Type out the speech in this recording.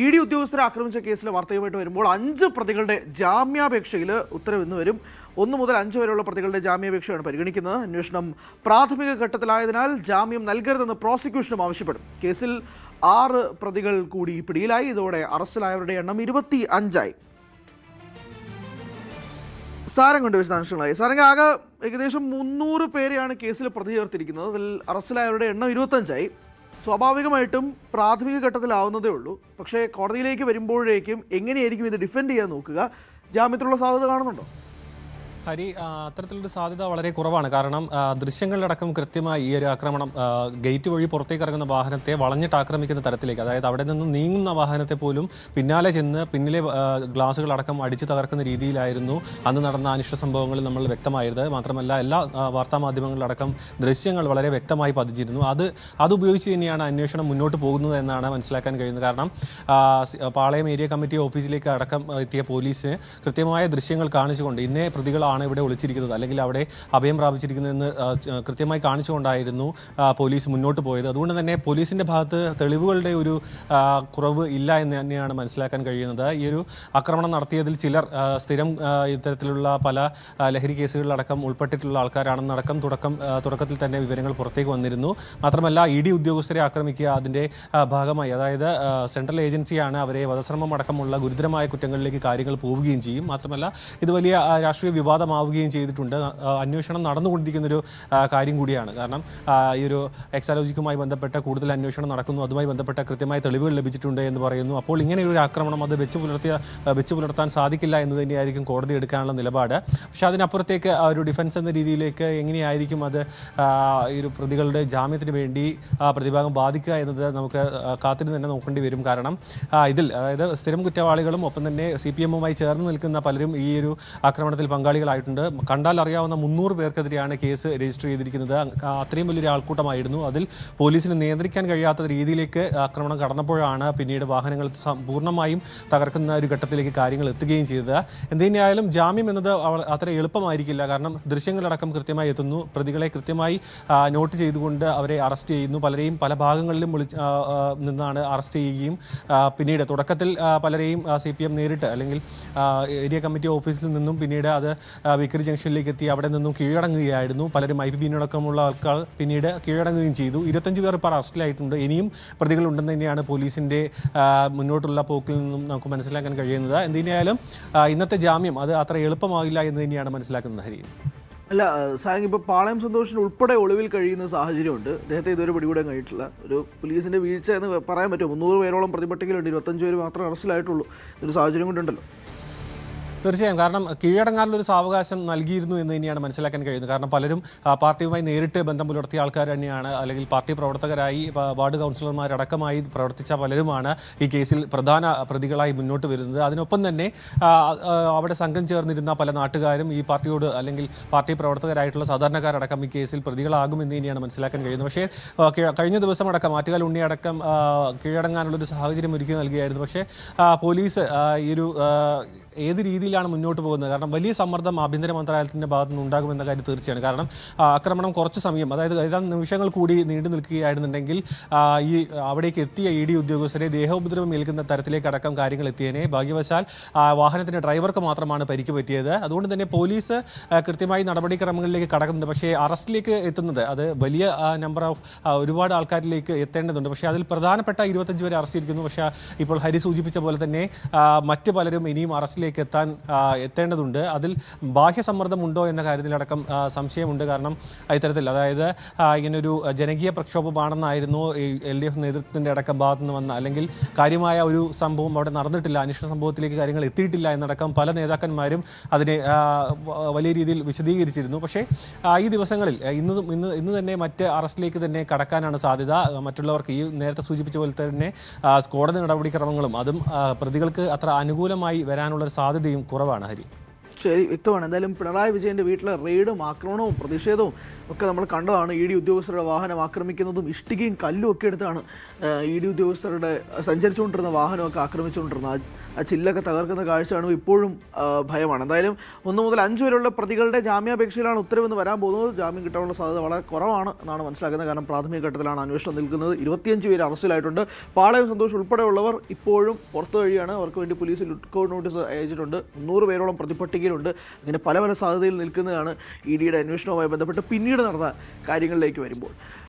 ED ഉദ്യോഗസ്ഥരെ ആക്രമിച്ച കേസിലെ വാർത്തയുമായിട്ട് വരുമ്പോൾ 5 പ്രതികളുടെ ജാമ്യാപേക്ഷയിൽ ഉത്തരവ് ഇന്ന് വരും. 1 മുതൽ 5 വരെയുള്ള പ്രതികളുടെ ജാമ്യാപേക്ഷയാണ് പരിഗണിക്കുന്നത്. അന്വേഷണം പ്രാഥമിക ഘട്ടത്തിലായതിനാൽ ജാമ്യം നൽകരുതെന്ന് പ്രോസിക്യൂഷനും ആവശ്യപ്പെടും. കേസിൽ 6 പ്രതികൾ കൂടി പിടിയിലായി. ഇതോടെ അറസ്റ്റിലായവരുടെ എണ്ണം 25ആയി. സാരം കൊണ്ട് വിശദാംശങ്ങളായി. സാരംഗ ആകെ ഏകദേശം 300 പേരെയാണ് കേസിൽ പ്രതി ചേർത്തിരിക്കുന്നത്. അതിൽ അറസ്റ്റിലായവരുടെ എണ്ണം 25ആയി. സ്വാഭാവികമായിട്ടും പ്രാഥമിക ഘട്ടത്തിലാവുന്നതേ ഉള്ളൂ. പക്ഷേ കോടതിയിലേക്ക് വരുമ്പോഴേക്കും എങ്ങനെയായിരിക്കും ഇത് ഡിഫെൻഡ് ചെയ്യാൻ നോക്കുക? ജാമ്യത്തിലുള്ള സാധ്യത കാണുന്നുണ്ടോ? ഹരി, അത്തരത്തിലൊരു സാധ്യത വളരെ കുറവാണ്. കാരണം ദൃശ്യങ്ങളിലടക്കം കൃത്യമായി ഈ ഒരു ആക്രമണം ഗേറ്റ് വഴി പുറത്തേക്ക് ഇറങ്ങുന്ന വാഹനത്തെ വളഞ്ഞിട്ട് ആക്രമിക്കുന്ന തരത്തിലേക്ക്, അതായത് അവിടെ നിന്ന് നീങ്ങുന്ന വാഹനത്തെ പോലും പിന്നാലെ ചെന്ന് പിന്നിലെ ഗ്ലാസുകളടക്കം അടിച്ചു തകർക്കുന്ന രീതിയിലായിരുന്നു അന്ന് നടന്ന അനിഷ്ട സംഭവങ്ങളിൽ നമ്മൾ വ്യക്തമായത്. മാത്രമല്ല എല്ലാ വാർത്താമാധ്യമങ്ങളിലടക്കം ദൃശ്യങ്ങൾ വളരെ വ്യക്തമായി പതിച്ചിരുന്നു. അതുപയോഗിച്ച് തന്നെയാണ് അന്വേഷണം മുന്നോട്ട് പോകുന്നത് എന്നാണ് മനസ്സിലാക്കാൻ കഴിയുന്നത്. കാരണം പാളയം ഏരിയ കമ്മിറ്റി ഓഫീസിലേക്ക് അടക്കം എത്തിയ പോലീസ് കൃത്യമായ ദൃശ്യങ്ങൾ കാണിച്ചുകൊണ്ട് ഇന്നേ പ്രതികളാണ് ഇവിടെ ഒളിച്ചിരിക്കുന്നത് അല്ലെങ്കിൽ അവിടെ അഭയം പ്രാപിച്ചിരിക്കുന്നതെന്ന് കൃത്യമായി കാണിച്ചുകൊണ്ടായിരുന്നു പോലീസ് മുന്നോട്ട് പോയത്. അതുകൊണ്ട് തന്നെ പോലീസിൻ്റെ ഭാഗത്ത് തെളിവുകളുടെ ഒരു കുറവ് ഇല്ല എന്ന് തന്നെയാണ് മനസ്സിലാക്കാൻ കഴിയുന്നത്. ഈ ഒരു ആക്രമണം നടത്തിയതിൽ ചിലർ സ്ഥിരം ഇത്തരത്തിലുള്ള പല ലഹരി കേസുകളിലടക്കം ഉൾപ്പെട്ടിട്ടുള്ള ആൾക്കാരാണെന്നടക്കം തുടക്കത്തിൽ തന്നെ വിവരങ്ങൾ പുറത്തേക്ക് വന്നിരുന്നു. മാത്രമല്ല ED ഉദ്യോഗസ്ഥരെ ആക്രമിക്കുക അതിൻ്റെ ഭാഗമായി, അതായത് സെൻട്രൽ ഏജൻസിയാണ് അവരെ വധശ്രമം അടക്കമുള്ള ഗുരുതരമായ കുറ്റങ്ങളിലേക്ക് കാര്യങ്ങൾ പോവുകയും ചെയ്യും. മാത്രമല്ല ഇത് വലിയ രാഷ്ട്രീയ വിവാദമാവുകയും ചെയ്തിട്ടുണ്ട്. അന്വേഷണം നടന്നുകൊണ്ടിരിക്കുന്നൊരു കാര്യം കൂടിയാണ്. കാരണം ഈ ഒരു എക്സാലോജിക്കുമായി ബന്ധപ്പെട്ട കൂടുതൽ അന്വേഷണം നടക്കുന്നു. അതുമായി ബന്ധപ്പെട്ട കൃത്യമായ തെളിവുകൾ ലഭിച്ചിട്ടുണ്ട് എന്ന് പറയുന്നു. അപ്പോൾ ഇങ്ങനെയൊരു ആക്രമണം അത് വെച്ച് പുലർത്താൻ സാധിക്കില്ല എന്ന് തന്നെയായിരിക്കും കോടതി എടുക്കാനുള്ള നിലപാട്. പക്ഷേ അതിനപ്പുറത്തേക്ക് ഒരു ഡിഫൻസ് എന്ന രീതിയിലേക്ക് എങ്ങനെയായിരിക്കും അത് ഈ ഒരു പ്രതികളുടെ ജാമ്യത്തിന് വേണ്ടി പ്രതിഭാഗം ബാധിക്കുക എന്നത് നമുക്ക് കാത്തിരുന്ന് തന്നെ നോക്കേണ്ടി വരും. കാരണം ഇതിൽ അതായത് സ്ഥിരം കുറ്റവാളികളും ഒപ്പം തന്നെ CPM-മായി ചേർന്ന് നിൽക്കുന്ന പലരും ഈ ഒരു ആക്രമണത്തിൽ പങ്കാളികളായിട്ടുണ്ട്. കണ്ടാൽ അറിയാവുന്ന 300 പേർക്കെതിരെയാണ് കേസ് രജിസ്റ്റർ ചെയ്തിരിക്കുന്നത്. അത്രയും വലിയൊരു ആൾക്കൂട്ടമായിരുന്നു. അതിൽ പോലീസിന് നിയന്ത്രിക്കാൻ കഴിയാത്ത രീതിയിലേക്ക് ആക്രമണം കടന്നപ്പോഴാണ് പിന്നീട് വാഹനങ്ങൾ പൂർണ്ണമായും തകർക്കുന്ന ഒരു ഘട്ടത്തിലേക്ക് കാര്യങ്ങൾ എത്തുകയും ചെയ്തത്. എന്തുതന്നെയായാലും ജാമ്യം എന്നത് അത്ര എളുപ്പമായിരിക്കില്ല. കാരണം ദൃശ്യങ്ങളടക്കം കൃത്യമായി എത്തുന്നു. പ്രതികളെ കൃത്യമായി നോട്ട് ചെയ്തുകൊണ്ട് അവരെ അറസ്റ്റ് ചെയ്യുന്നു. പലരെയും പല ഭാഗങ്ങളിലും നിന്നാണ് അറസ്റ്റ് ചെയ്യുകയും പിന്നീട് തുടക്കത്തിൽ പലരെയും CPM നേരിട്ട് അല്ലെങ്കിൽ ഏരിയ കമ്മിറ്റി ഓഫീസിൽ നിന്നും പിന്നീട് അത് വിക്രി ജംഗ്ഷനിലേക്ക് എത്തി അവിടെ നിന്നും കീഴടങ്ങുകയായിരുന്നു. പലരും IPB-നടക്കമുള്ള ആൾക്കാർ പിന്നീട് കീഴടങ്ങുകയും ചെയ്തു. 25 പേർ ഇപ്പോൾ അറസ്റ്റിലായിട്ടുണ്ട്. ഇനിയും പ്രതികളുണ്ടെന്ന് തന്നെയാണ് പോലീസിൻ്റെ മുന്നോട്ടുള്ള പോക്കിൽ നിന്നും നമുക്ക് മനസ്സിലാക്കാൻ കഴിയുന്നത്. എന്തിനായാലും ഇന്നത്തെ ജാമ്യം അത് അത്ര എളുപ്പമാകില്ല എന്ന് തന്നെയാണ് മനസ്സിലാക്കുന്നത്. ഹരി, അല്ല സാറെങ്കിൽ ഇപ്പോൾ പാളയം സന്തോഷിന് ഉൾപ്പെടെ ഒളിവിൽ കഴിയുന്ന സാഹചര്യമുണ്ട്. അദ്ദേഹത്തെ ഇതുവരെ പിടികൂടാൻ കഴിഞ്ഞിട്ടില്ല. ഒരു പോലീസിൻ്റെ വീഴ്ച എന്ന് പറയാൻ പറ്റുമോ? 300 പേരോളം പ്രതിപട്ടികയിലുണ്ട്, 25 പേര് മാത്രമേ അറസ്റ്റിലായിട്ടുള്ളൂ. ഒരു സാഹചര്യം കൊണ്ടുണ്ടല്ലോ. തീർച്ചയായും. കാരണം കീഴടങ്ങാനുള്ളൊരു സാവകാശം നൽകിയിരുന്നു എന്ന് തന്നെയാണ് മനസ്സിലാക്കാൻ കഴിയുന്നത്. കാരണം പലരും പാർട്ടിയുമായി നേരിട്ട് ബന്ധം പുലർത്തിയ ആൾക്കാർ തന്നെയാണ്, അല്ലെങ്കിൽ പാർട്ടി പ്രവർത്തകരായി വാർഡ് കൗൺസിലർമാരടക്കമായി പ്രവർത്തിച്ച പലരുമാണ് ഈ കേസിൽ പ്രധാന പ്രതികളായി മുന്നോട്ട് വരുന്നത്. അതിനൊപ്പം തന്നെ അവിടെ സംഘം ചേർന്നിരുന്ന പല നാട്ടുകാരും ഈ പാർട്ടിയോട് അല്ലെങ്കിൽ പാർട്ടി പ്രവർത്തകരായിട്ടുള്ള സാധാരണക്കാരടക്കം ഈ കേസിൽ പ്രതികളാകുമെന്ന് തന്നെയാണ് മനസ്സിലാക്കാൻ കഴിയുന്നത്. പക്ഷേ കഴിഞ്ഞ ദിവസം അടക്കം ആറ്റുകാൽ ഉണ്ണിയടക്കം കീഴടങ്ങാനുള്ളൊരു സാഹചര്യം ഒരുക്കി നൽകിയായിരുന്നു. പക്ഷേ പോലീസ് ഈ ഒരു ഏത് രീതിയിലാണ് മുന്നോട്ട് പോകുന്നത്? കാരണം വലിയ സമ്മർദ്ദം ആഭ്യന്തര മന്ത്രാലയത്തിൻ്റെ ഭാഗത്തു നിന്ന് ഉണ്ടാകുമെന്ന കാര്യം തീർച്ചയാണ്. കാരണം ആക്രമണം കുറച്ച് സമയം, അതായത് ഏതാനും നിമിഷങ്ങൾ കൂടി നീണ്ടു നിൽക്കുകയായിരുന്നുണ്ടെങ്കിൽ ഈ അവിടേക്ക് എത്തിയ ED ഉദ്യോഗസ്ഥരെ ദേഹോപദ്രവം ഏൽക്കുന്ന തരത്തിലേക്ക് അടക്കം കാര്യങ്ങൾ എത്തിയേനെ. ഭാഗ്യവശാൽ വാഹനത്തിൻ്റെ ഡ്രൈവർക്ക് മാത്രമാണ് പരിക്ക് പറ്റിയത്. അതുകൊണ്ട് തന്നെ പോലീസ് കൃത്യമായി നടപടിക്രമങ്ങളിലേക്ക് കടക്കുന്നുണ്ട്. പക്ഷേ അറസ്റ്റിലേക്ക് എത്തുന്നത് അത് വലിയ നമ്പർ ഓഫ് ഒരുപാട് ആൾക്കാരിലേക്ക് എത്തേണ്ടതുണ്ട്. പക്ഷേ അതിൽ പ്രധാനപ്പെട്ട 25 പേരെ അറസ്റ്റ് ചെയ്തിരിക്കുന്നു. പക്ഷേ ഇപ്പോൾ ഹരി സൂചിപ്പിച്ച പോലെ തന്നെ മറ്റ് പലരും ഇനിയും അറസ്റ്റിലേക്ക് എത്തേണ്ടതുണ്ട്. അതിൽ ബാഹ്യ സമ്മർദ്ദമുണ്ടോ എന്ന കാര്യത്തിലടക്കം സംശയമുണ്ട്. കാരണം ഇത്തരത്തിൽ അതായത് ഇങ്ങനൊരു ജനകീയ പ്രക്ഷോഭമാണെന്നായിരുന്നു LDF നേതൃത്വത്തിൻ്റെ അടക്കം ഭാഗത്തു നിന്ന് വന്ന, അല്ലെങ്കിൽ കാര്യമായ ഒരു സംഭവം അവിടെ നടന്നിട്ടില്ല, അനിഷ്ട സംഭവത്തിലേക്ക് കാര്യങ്ങൾ എത്തിയിട്ടില്ല എന്നടക്കം പല നേതാക്കന്മാരും അതിനെ വലിയ രീതിയിൽ വിശദീകരിച്ചിരുന്നു. പക്ഷേ ഈ ദിവസങ്ങളിൽ ഇന്ന് തന്നെ മറ്റ് അറസ്റ്റിലേക്ക് തന്നെ കടക്കാനാണ് സാധ്യത. മറ്റുള്ളവർക്ക് ഈ നേരത്തെ സൂചിപ്പിച്ച പോലെ തന്നെ കോടതി നടപടിക്രമങ്ങളും അതും പ്രതികൾക്ക് അത്ര അനുകൂലമായി വരാനുള്ള സാധ്യതയും കുറവാണ്. ഹരി. ശരി, വ്യക്തമാണ്. എന്തായാലും പിണറായി വിജയൻ്റെ വീട്ടിലെ റെയ്ഡും ആക്രമണവും പ്രതിഷേധവും ഒക്കെ നമ്മൾ കണ്ടതാണ്. ഇ ഡി ഉദ്യോഗസ്ഥരുടെ വാഹനം ആക്രമിക്കുന്നതും ഇഷ്ടികയും കല്ലും ഒക്കെ എടുത്താണ് ഇ ഡി ഉദ്യോഗസ്ഥരുടെ സഞ്ചരിച്ചുകൊണ്ടിരുന്ന വാഹനമൊക്കെ ആക്രമിച്ചുകൊണ്ടിരുന്നത്. ആ ചില്ലൊക്കെ തകർക്കുന്ന കാഴ്ചയാണ് ഇപ്പോഴും ഭയമാണ്. എന്തായാലും 1 മുതൽ 5 വരെയുള്ള പ്രതികളുടെ ജാമ്യാപേക്ഷയിലാണ് ഉത്തരവെന്ന് വരാൻ പോകുന്നത്. ജാമ്യം കിട്ടാനുള്ള സാധ്യത വളരെ കുറവാണ് എന്നാണ് മനസ്സിലാക്കുന്നത്. കാരണം പ്രാഥമിക ഘട്ടത്തിലാണ് അന്വേഷണം നിൽക്കുന്നത്. 25 പേര് അറസ്റ്റിലായിട്ടുണ്ട്. പാളയം സന്തോഷ് ഉൾപ്പെടെയുള്ളവർ ഇപ്പോഴും പുറത്തു വഴിയാണ്. അവർക്ക് വേണ്ടി പോലീസ് ലുക്ക് ഔട്ട് നോട്ടീസ് അയച്ചിട്ടുണ്ട്. 300 പേരോളം പ്രതിപട്ടികയിലുണ്ട്. അങ്ങനെ പല പല സാധ്യതയിൽ നിൽക്കുന്നതാണ് ഇ ഡിയുടെ അന്വേഷണവുമായി ബന്ധപ്പെട്ട് പിന്നീട് നടന്ന കാര്യങ്ങളിലേക്ക് വരുമ്പോൾ.